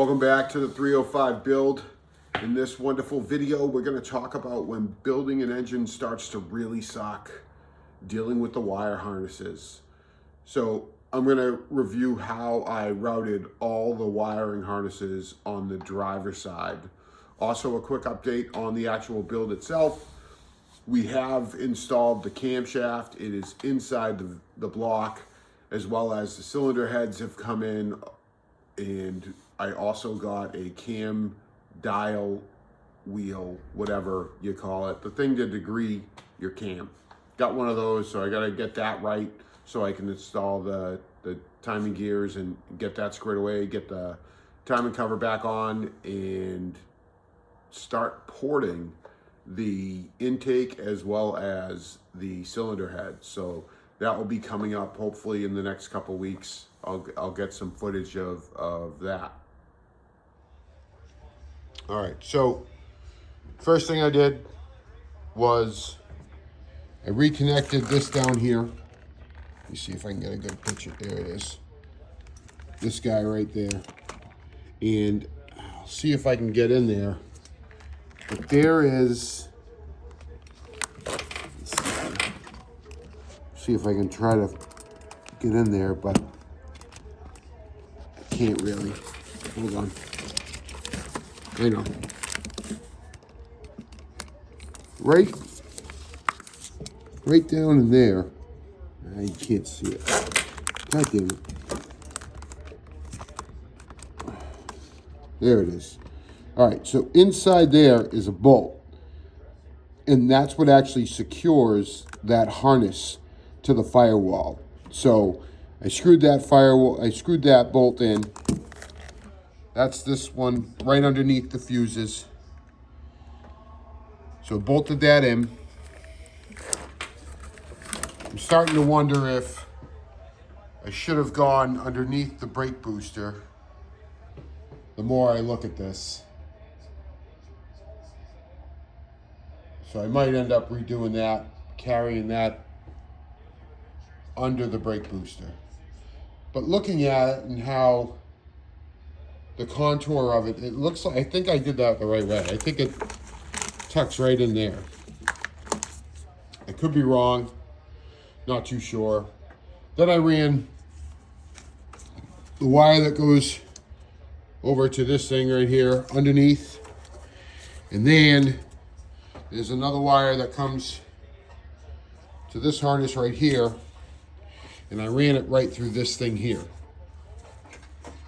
Welcome back to the 305 build. In this wonderful video, we're going to talk about when building an engine starts to really suck, dealing with the wire harnesses. So I'm going to review how I routed all the wiring harnesses on the driver's side. Also a quick update on the actual build itself. We have installed the camshaft. It is inside the block, as well as the cylinder heads have come in, and I also got a cam dial wheel, whatever you call it, the thing to degree your cam. Got one of those, so I got to get that right so I can install the timing gears and get that squared away, get the timing cover back on, and start porting the intake as well as the cylinder head. So that will be coming up hopefully in the next couple weeks. I'll get some footage of that. All right, so first thing I did was I reconnected this down here. Let me see if I can get a good picture. There it is. This guy right there. And I'll see if I can get in there. But there is, see if I can try to get in there, but I can't really. Hold on. I know. Right down in there. I can't see it. God damn it. There it is. All right, so inside there is a bolt, and that's what actually secures that harness to the firewall. So I screwed that bolt in. That's this one right underneath the fuses. So bolted that in. I'm starting to wonder if I should have gone underneath the brake booster the more I look at this. So I might end up redoing that, carrying that under the brake booster. But looking at it and how the contour of it, it looks like, I think I did that the right way. I think it tucks right in there. I could be wrong, not too sure. Then I ran the wire that goes over to this thing right here underneath. And then there's another wire that comes to this harness right here. And I ran it right through this thing here.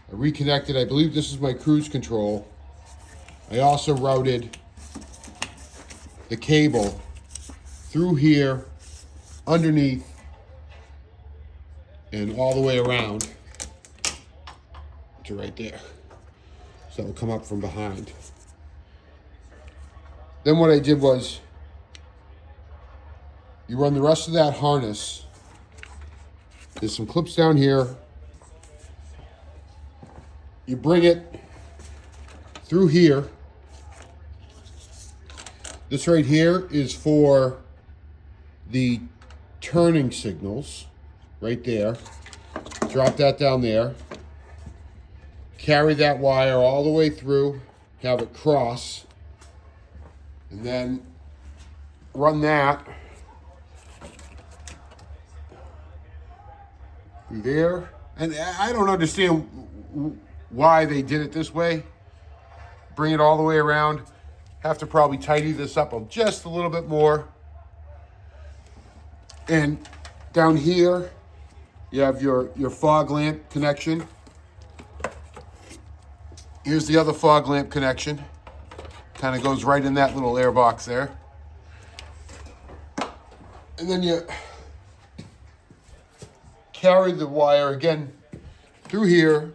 I reconnected, I believe this is my cruise control. I also routed the cable through here, underneath, and all the way around to right there. So it'll come up from behind. Then what I did was, you run the rest of that harness. There's some clips down here. You bring it through here. This right here is for the turning signals, right there. Drop that down there. Carry that wire all the way through, have it cross, and then run that through there. And I don't understand why they did it this way. Bring it all the way around. Have to probably tidy this up just a little bit more. And down here, you have your fog lamp connection. Here's the other fog lamp connection. Kind of goes right in that little air box there. And then you carry the wire again through here.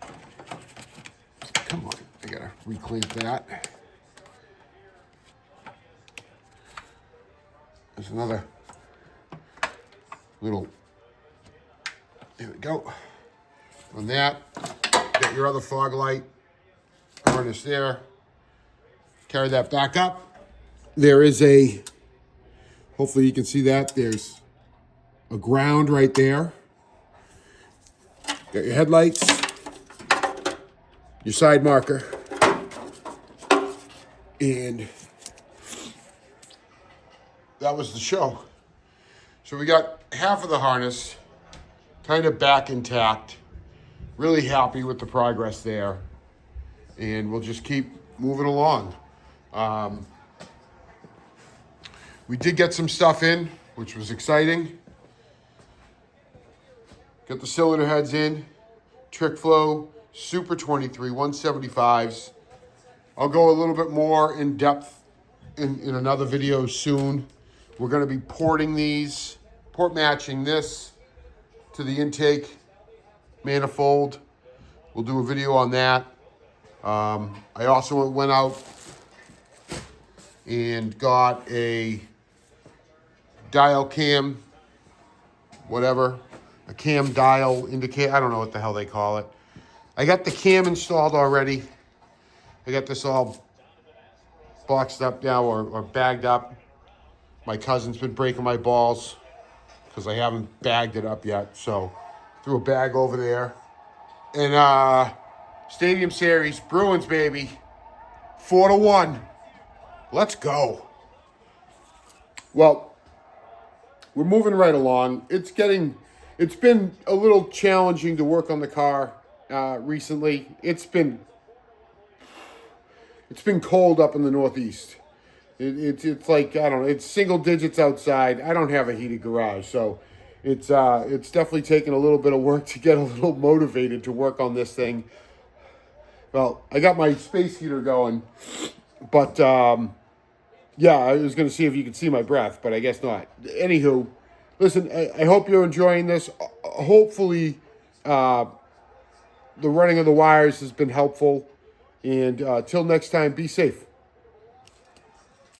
Come on, I gotta reclamp that. There's another little, there we go. On that, get your other fog light harness there. Carry that back up. There is a, hopefully you can see that, there's a ground right there. Got your headlights. your side marker, and that was the show. So we got half of the harness kind of back intact. Really happy with the progress there. And we'll just keep moving along. We did get some stuff in, which was exciting. Got the cylinder heads in, trick flow, Super 23, 175s. I'll go a little bit more in depth in another video soon. We're gonna be porting these, port matching this to the intake manifold. We'll do a video on that. I also went out and got a dial cam, whatever, a cam dial indicator. I don't know what the hell they call it. I got the cam installed already. I got this all boxed up now or bagged up. My cousin's been breaking my balls because I haven't bagged it up yet. So threw a bag over there. And Stadium Series, Bruins, baby. 4-1. Let's go. Well, we're moving right along. It's been a little challenging to work on the car recently. It's been cold up in the Northeast. It's like, I don't know, it's single digits outside. I don't have a heated garage, so it's definitely taken a little bit of work to get a little motivated to work on this thing. Well, I got my space heater going, but yeah, I was going to see if you could see my breath, but I guess not. Anywho, listen, I hope you're enjoying this. Hopefully, the running of the wires has been helpful. And till next time, be safe.